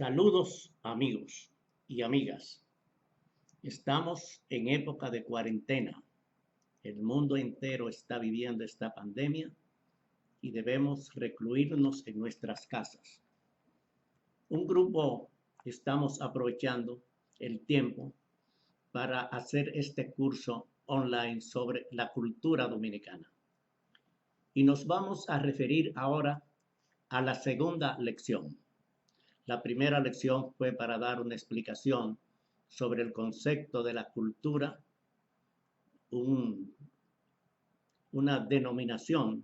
Saludos amigos y amigas. Estamos en época de cuarentena. El mundo entero está viviendo esta pandemia y debemos recluirnos en nuestras casas. Un grupo estamos aprovechando el tiempo para hacer este curso online sobre la cultura dominicana. Y nos vamos a referir ahora a la segunda lección. La primera lección fue para dar una explicación sobre el concepto de la cultura, un, una denominación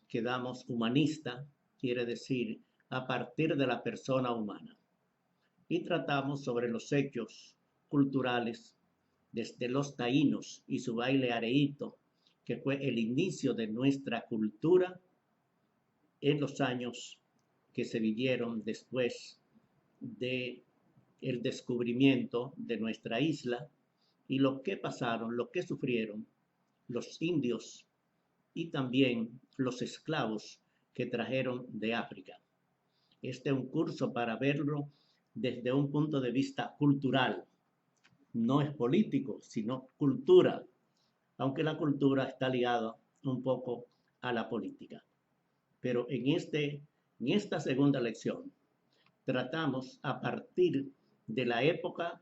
que damos humanista, quiere decir a partir de la persona humana. Y tratamos sobre los hechos culturales desde los taínos y su baile areíto, que fue el inicio de nuestra cultura en los años que se vivieron después de el descubrimiento de nuestra isla y lo que pasaron, lo que sufrieron los indios y también los esclavos que trajeron de África. Este es un curso para verlo desde un punto de vista cultural. No es político, sino cultura, aunque la cultura está ligada un poco a la política. Pero en esta segunda lección tratamos a partir de la época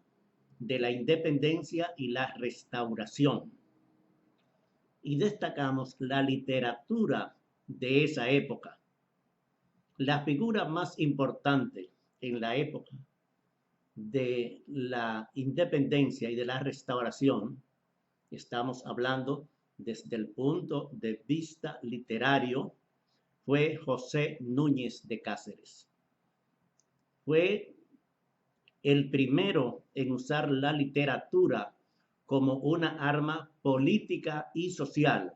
de la independencia y la restauración. Y destacamos la literatura de esa época. La figura más importante en la época de la independencia y de la restauración, estamos hablando desde el punto de vista literario, fue José Núñez de Cáceres. Fue el primero en usar la literatura como una arma política y social.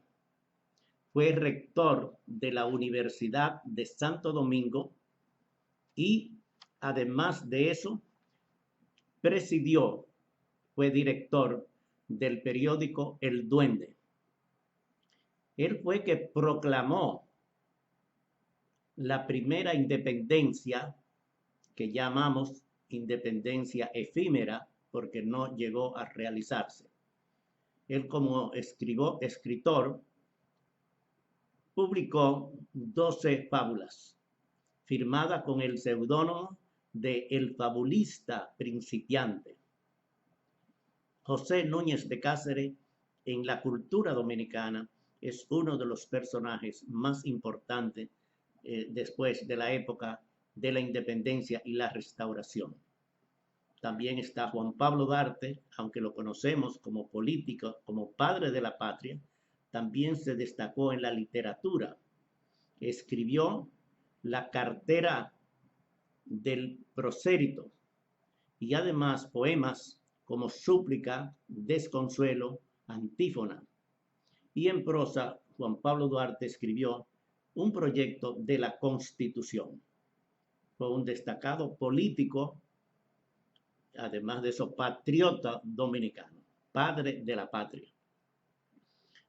Fue rector de la Universidad de Santo Domingo y, además de eso, fue director del periódico El Duende. Él fue que proclamó la primera independencia que llamamos independencia efímera porque no llegó a realizarse. Él como escritor publicó 12 fábulas, firmada con el seudónimo de El Fabulista Principiante. José Núñez de Cáceres en la cultura dominicana es uno de los personajes más importantes después de la época de la independencia y la restauración. También está Juan Pablo Duarte, aunque lo conocemos como político, como padre de la patria, también se destacó en la literatura. Escribió la cartera del Prosérito y además poemas como Súplica, Desconsuelo, Antífona. Y en prosa, Juan Pablo Duarte escribió un proyecto de la Constitución. Fue un destacado político, además de eso, patriota dominicano, padre de la patria.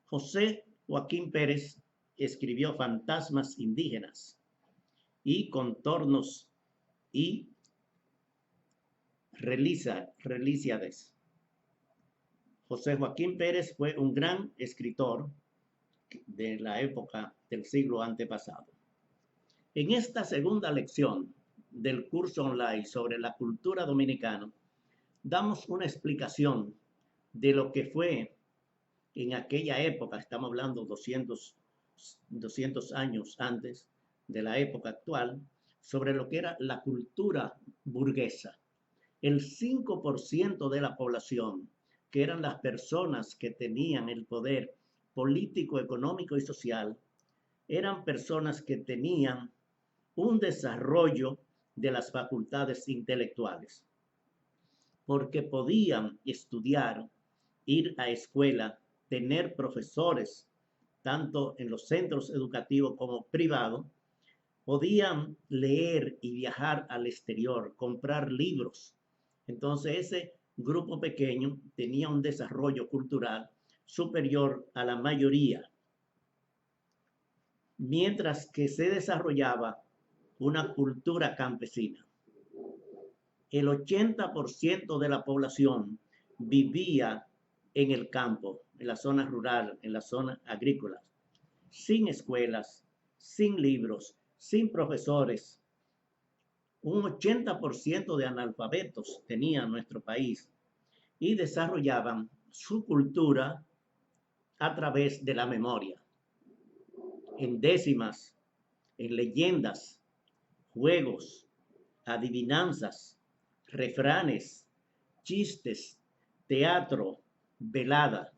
José Joaquín Pérez escribió Fantasmas indígenas y Contornos y Relíciades. José Joaquín Pérez fue un gran escritor de la época del siglo antepasado. En esta segunda lección del curso online sobre la cultura dominicana, damos una explicación de lo que fue en aquella época, estamos hablando 200 años antes de la época actual, sobre lo que era la cultura burguesa. El 5% de la población, que eran las personas que tenían el poder político, económico y social, eran personas que tenían un desarrollo de las facultades intelectuales, porque podían estudiar, ir a escuela, tener profesores, tanto en los centros educativos como privados, podían leer y viajar al exterior, comprar libros. Entonces ese grupo pequeño tenía un desarrollo cultural superior a la mayoría, mientras que se desarrollaba una cultura campesina. el 80% de la población vivía en el campo, en la zona rural, en las zonas agrícolas, sin escuelas, sin libros, sin profesores. Un 80% de analfabetos tenía nuestro país y desarrollaban su cultura a través de la memoria, en décimas, en leyendas, juegos, adivinanzas, refranes, chistes, teatro, velada.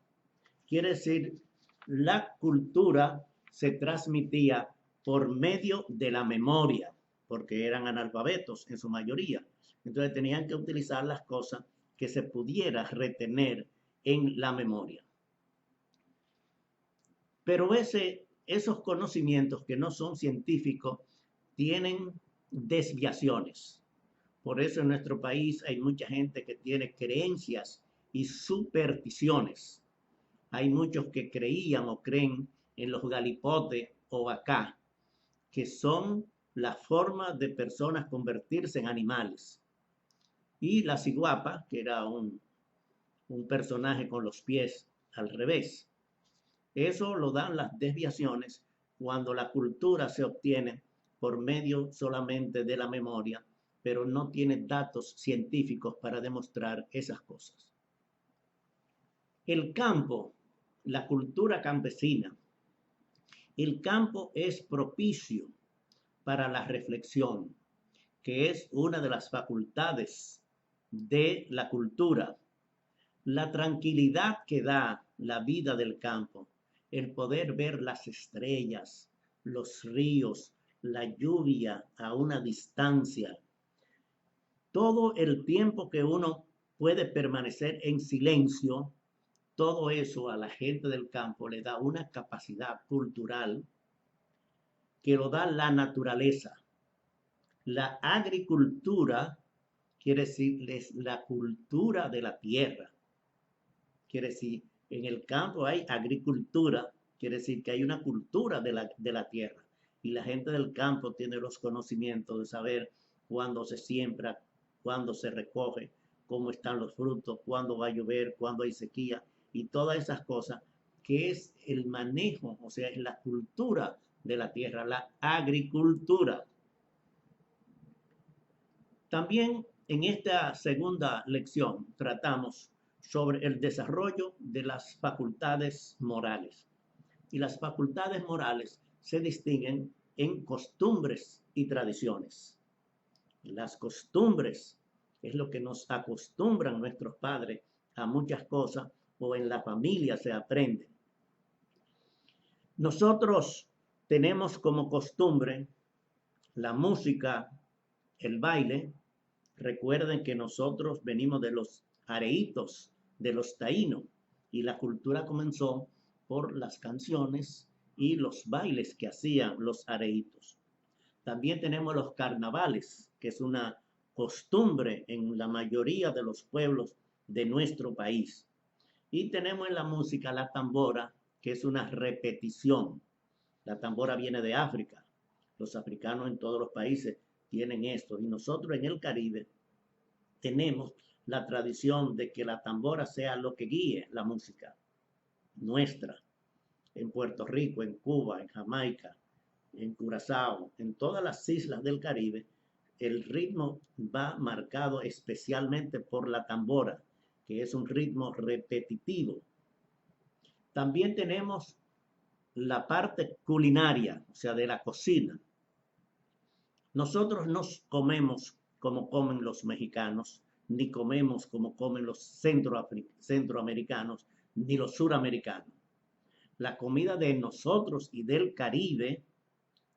Quiere decir, la cultura se transmitía por medio de la memoria, porque eran analfabetos en su mayoría. Entonces tenían que utilizar las cosas que se pudiera retener en la memoria. Pero esos conocimientos que no son científicos tienen desviaciones. Por eso en nuestro país hay mucha gente que tiene creencias y supersticiones. Hay muchos que creían o creen en los galipotes o acá, que son la forma de personas convertirse en animales. Y la ciguapa, que era un personaje con los pies al revés. Eso lo dan las desviaciones cuando la cultura se obtiene por medio solamente de la memoria, pero no tiene datos científicos para demostrar esas cosas. El campo, la cultura campesina, el campo es propicio para la reflexión, que es una de las facultades de la cultura. La tranquilidad que da la vida del campo, el poder ver las estrellas, los ríos, la lluvia a una distancia, todo el tiempo que uno puede permanecer en silencio, todo eso a la gente del campo le da una capacidad cultural que lo da la naturaleza. La agricultura quiere decir la cultura de la tierra. Quiere decir, en el campo hay agricultura, quiere decir que hay una cultura de la tierra. Y la gente del campo tiene los conocimientos de saber cuándo se siembra, cuándo se recoge, cómo están los frutos, cuándo va a llover, cuándo hay sequía y todas esas cosas, que es el manejo, o sea, es la cultura de la tierra, la agricultura. También en esta segunda lección tratamos sobre el desarrollo de las facultades morales. Y las facultades morales se distinguen en costumbres y tradiciones. Las costumbres es lo que nos acostumbran nuestros padres a muchas cosas o en la familia se aprende. Nosotros tenemos como costumbre la música, el baile. Recuerden que nosotros venimos de los areitos, de los taínos, y la cultura comenzó por las canciones y los bailes que hacían los areitos. También tenemos los carnavales, que es una costumbre en la mayoría de los pueblos de nuestro país. Y tenemos en la música la tambora, que es una repetición. La tambora viene de África. Los africanos en todos los países tienen esto. Y nosotros en el Caribe tenemos la tradición de que la tambora sea lo que guíe la música nuestra. En Puerto Rico, en Cuba, en Jamaica, en Curazao, en todas las islas del Caribe, el ritmo va marcado especialmente por la tambora, que es un ritmo repetitivo. También tenemos la parte culinaria, o sea, de la cocina. Nosotros no comemos como comen los mexicanos, ni comemos como comen los centroamericanos, ni los suramericanos. La comida de nosotros y del Caribe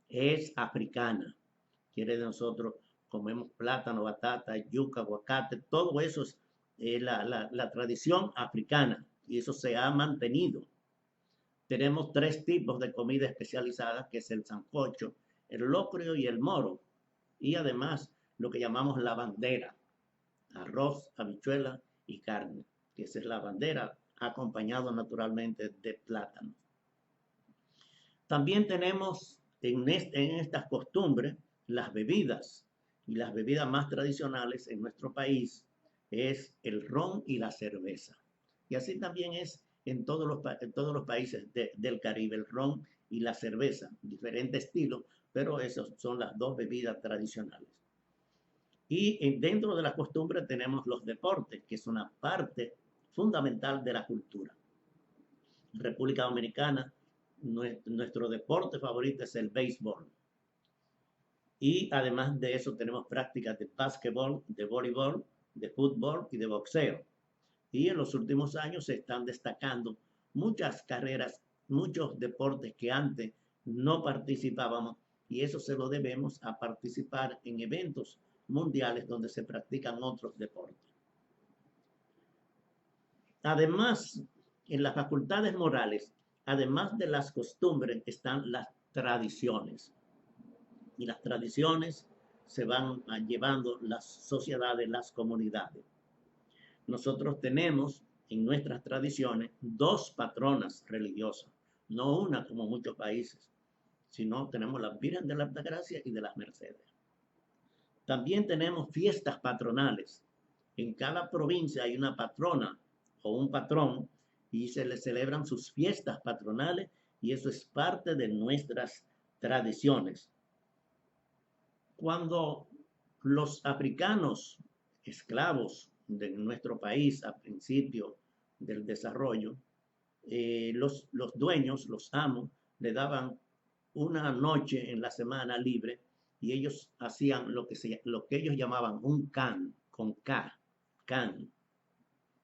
es africana. Quiere decir, nosotros comemos plátano, batata, yuca, aguacate, todo eso es la tradición africana y eso se ha mantenido. Tenemos tres tipos de comida especializada, que es el sancocho, el locrio y el moro. Y además lo que llamamos la bandera, arroz, habichuela y carne, que esa es la bandera, acompañado naturalmente de plátano. También tenemos en estas costumbres las bebidas. Y las bebidas más tradicionales en nuestro país es el ron y la cerveza. Y así también es en todos los países del Caribe, el ron y la cerveza, diferente estilo, pero esas son las dos bebidas tradicionales. Y dentro de la costumbre tenemos los deportes, que es una parte fundamental de la cultura. En República Dominicana, nuestro deporte favorito es el béisbol. Y además de eso tenemos prácticas de básquetbol, de voleibol, de fútbol y de boxeo. Y en los últimos años se están destacando muchas carreras, muchos deportes que antes no participábamos, y eso se lo debemos a participar en eventos mundiales donde se practican otros deportes. Además, en las facultades morales, además de las costumbres, están las tradiciones. Y las tradiciones se van llevando las sociedades, las comunidades. Nosotros tenemos en nuestras tradiciones dos patronas religiosas, no una como muchos países, sino tenemos la Virgen de la Altagracia y de las Mercedes. También tenemos fiestas patronales. En cada provincia hay una patrona o un patrón y se le celebran sus fiestas patronales, y eso es parte de nuestras tradiciones. Cuando los africanos esclavos de nuestro país a principio del desarrollo, los dueños, los amos, le daban una noche en la semana libre, y ellos hacían lo que ellos llamaban un can, con K, can.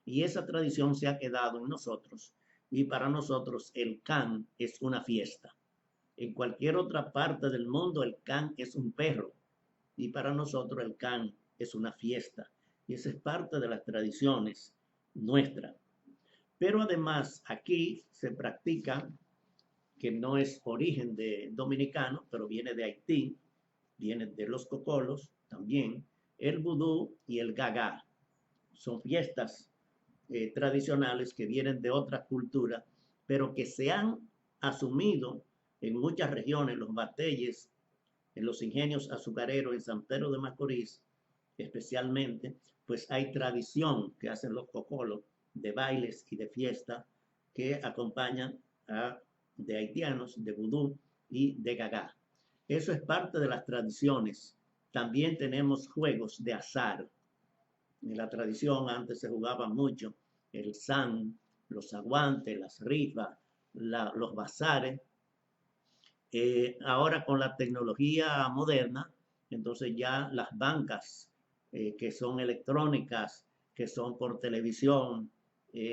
Y esa tradición se ha quedado en nosotros, y para nosotros el can es una fiesta. En cualquier otra parte del mundo el can es un perro, y para nosotros el can es una fiesta. Y esa es parte de las tradiciones nuestras. Pero además aquí se practica, que no es origen de dominicano, pero viene de Haití, viene de los cocolos también, el vudú y el gagá. Son fiestas tradicionales que vienen de otras culturas, pero que se han asumido en muchas regiones, los bateyes, en los ingenios azucareros, en San Pedro de Macorís, especialmente, pues hay tradición que hacen los cocolos de bailes y de fiesta que acompañan de haitianos, de vudú y de gagá. Eso es parte de las tradiciones. También tenemos juegos de azar. En la tradición antes se jugaba mucho el san, los aguantes, las rifas, los bazares. Ahora con la tecnología moderna, entonces ya las bancas que son electrónicas, que son por televisión,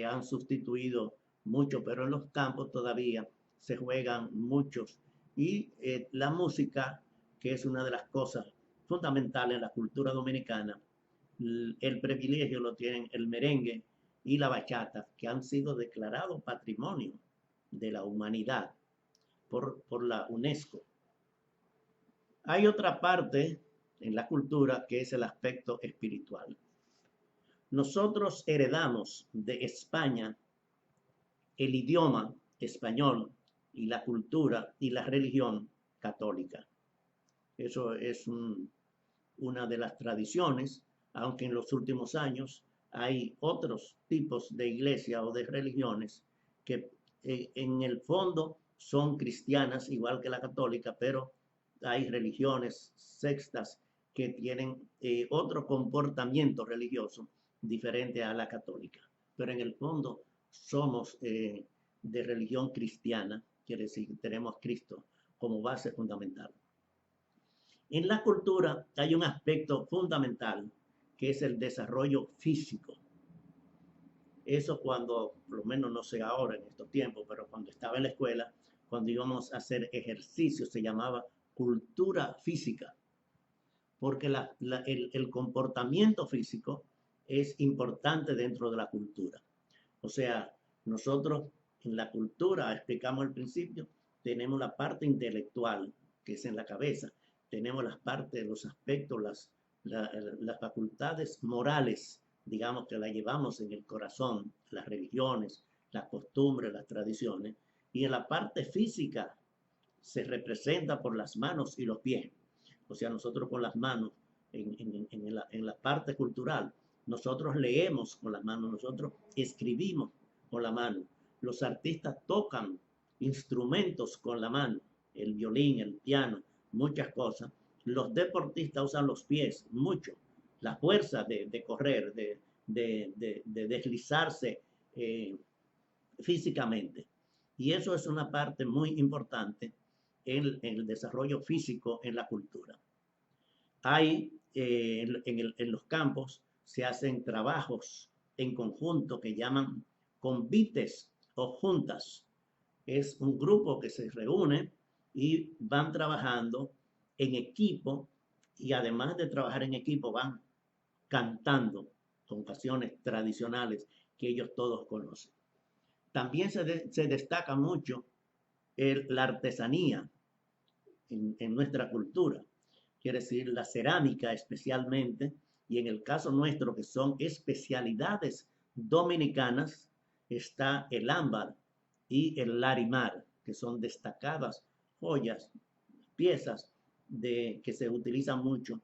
han sustituido mucho, pero en los campos todavía se juegan muchos. Y la música, que es una de las cosas fundamentales en la cultura dominicana, el privilegio lo tienen el merengue y la bachata, que han sido declarados patrimonio de la humanidad por la UNESCO. Hay otra parte en la cultura que es el aspecto espiritual. Nosotros heredamos de España el idioma español y la cultura y la religión católica. Eso es una de las tradiciones, aunque en los últimos años hay otros tipos de iglesia o de religiones que en el fondo son cristianas, igual que la católica, pero hay religiones sextas que tienen otro comportamiento religioso diferente a la católica. Pero en el fondo somos de religión cristiana, quiere decir que tenemos Cristo como base fundamental. En la cultura hay un aspecto fundamental que es el desarrollo físico. Eso cuando, por lo menos no sé ahora en estos tiempos, pero cuando estaba en la escuela, cuando íbamos a hacer ejercicio, se llamaba cultura física, porque el comportamiento físico es importante dentro de la cultura. O sea, nosotros en la cultura, explicamos al principio, tenemos la parte intelectual, que es en la cabeza, tenemos las partes, los aspectos, las facultades morales, digamos que las llevamos en el corazón, las religiones, las costumbres, las tradiciones, y en la parte física se representa por las manos y los pies. O sea, nosotros con las manos en la parte cultural. Nosotros leemos con las manos, nosotros escribimos con la mano. Los artistas tocan instrumentos con la mano, el violín, el piano, muchas cosas. Los deportistas usan los pies mucho, la fuerza de correr, de deslizarse físicamente. Y eso es una parte muy importante en el desarrollo físico en la cultura. Hay en los campos se hacen trabajos en conjunto que llaman convites o juntas. Es un grupo que se reúne y van trabajando en equipo, y además de trabajar en equipo van cantando con canciones tradicionales que ellos todos conocen. También se destaca mucho la artesanía en nuestra cultura, quiere decir la cerámica especialmente, y en el caso nuestro que son especialidades dominicanas, está el ámbar y el larimar, que son destacadas joyas, piezas que se utilizan mucho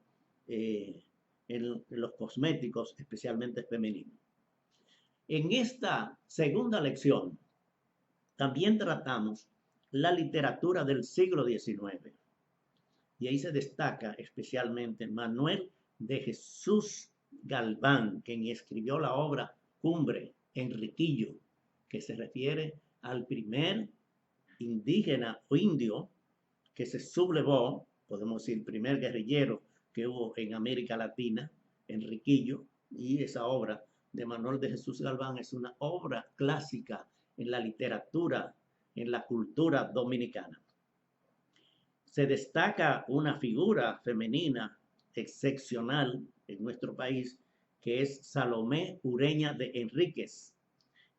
en los cosméticos, especialmente femeninos. En esta segunda lección también tratamos la literatura del siglo XIX. Y ahí se destaca especialmente Manuel de Jesús Galván, quien escribió la obra Cumbre, Enriquillo, que se refiere al primer indígena o indio que se sublevó, podemos decir, primer guerrillero que hubo en América Latina, Enriquillo, y esa obra de Manuel de Jesús Galván es una obra clásica en la literatura, en la cultura dominicana. Se destaca una figura femenina excepcional en nuestro país, que es Salomé Ureña de Enríquez,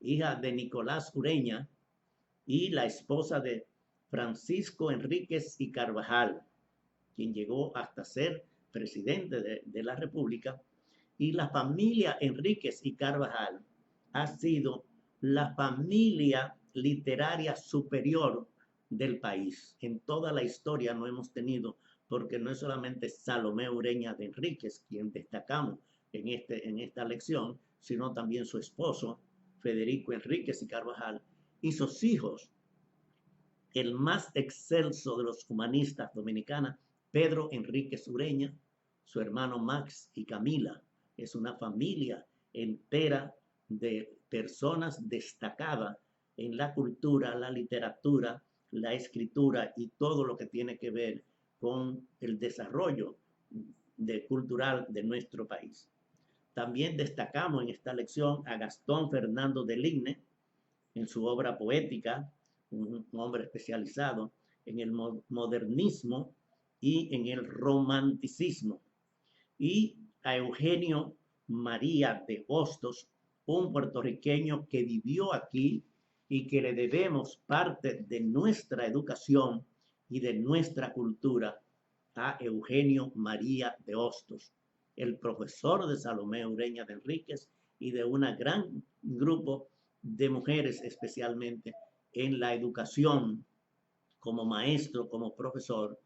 hija de Nicolás Ureña y la esposa de Francisco Enríquez y Carvajal, quien llegó hasta ser presidente de la República. Y la familia Enríquez y Carvajal ha sido la familia literaria superior del país. En toda la historia no hemos tenido, porque no es solamente Salomé Ureña de Enríquez quien destacamos en esta lección, sino también su esposo, Federico Enríquez y Carvajal, y sus hijos, el más excelso de los humanistas dominicanos, Pedro Enríquez Ureña, su hermano Max y Camila. Es una familia entera de personas destacadas en la cultura, la literatura, la escritura y todo lo que tiene que ver con el desarrollo cultural de nuestro país. También destacamos en esta lección a Gastón Fernando de Ligne en su obra poética, un hombre especializado en el modernismo y en el romanticismo, y a Eugenio María de Hostos, un puertorriqueño que vivió aquí y que le debemos parte de nuestra educación y de nuestra cultura a Eugenio María de Hostos, el profesor de Salomé Ureña de Enríquez y de un gran grupo de mujeres, especialmente en la educación, como maestro, como profesor.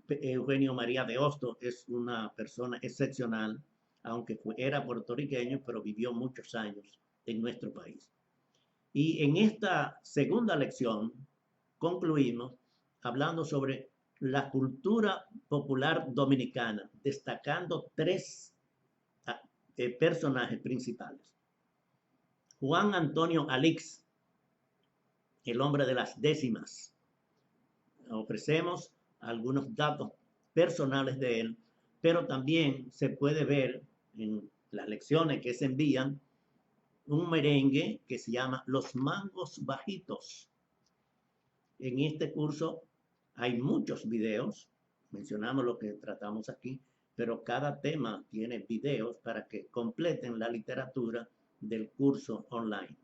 Eugenio María de Hostos es una persona excepcional, aunque era puertorriqueño, pero vivió muchos años en nuestro país. Y en esta segunda lección concluimos hablando sobre la cultura popular dominicana, destacando tres personajes principales. Juan Antonio Alix, el hombre de las décimas. Ofrecemos algunos datos personales de él, pero también se puede ver en las lecciones que se envían un merengue que se llama Los Mangos Bajitos. En este curso hay muchos videos, mencionamos lo que tratamos aquí, pero cada tema tiene videos para que completen la literatura del curso online.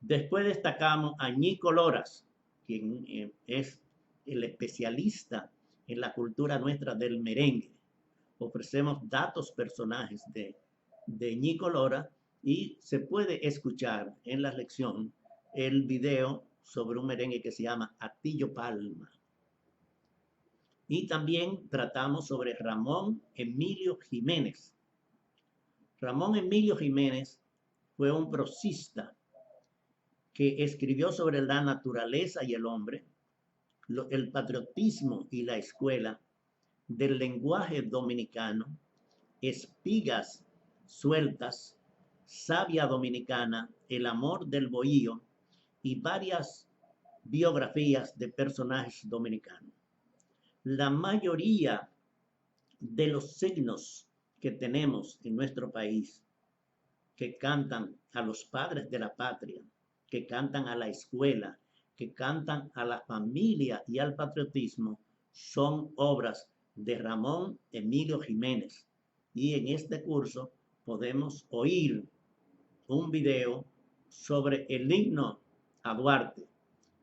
Después destacamos a Ñico Loras, quien es el especialista en la cultura nuestra del merengue. Ofrecemos datos personajes de Ñico Loras y se puede escuchar en la lección el video sobre un merengue que se llama Atillo Palma. Y también tratamos sobre Ramón Emilio Jiménez. Ramón Emilio Jiménez fue un prosista que escribió sobre la naturaleza y el hombre, el patriotismo y la escuela, del lenguaje dominicano, espigas sueltas, savia dominicana, el amor del bohío y varias biografías de personajes dominicanos. La mayoría de los signos que tenemos en nuestro país, que cantan a los padres de la patria, que cantan a la escuela, que cantan a la familia y al patriotismo, son obras de Ramón Emilio Jiménez. Y en este curso podemos oír un video sobre el himno a Duarte,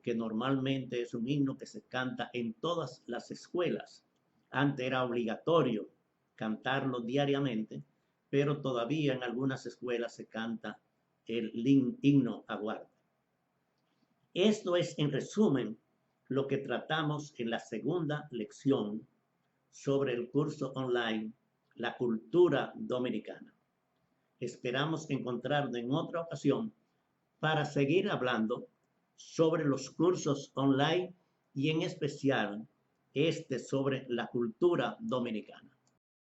que normalmente es un himno que se canta en todas las escuelas. Antes era obligatorio cantarlo diariamente, pero todavía en algunas escuelas se canta el himno a Duarte. Esto es, en resumen, lo que tratamos en la segunda lección sobre el curso online La Cultura Dominicana. Esperamos encontrarnos en otra ocasión para seguir hablando sobre los cursos online y en especial este sobre la cultura dominicana.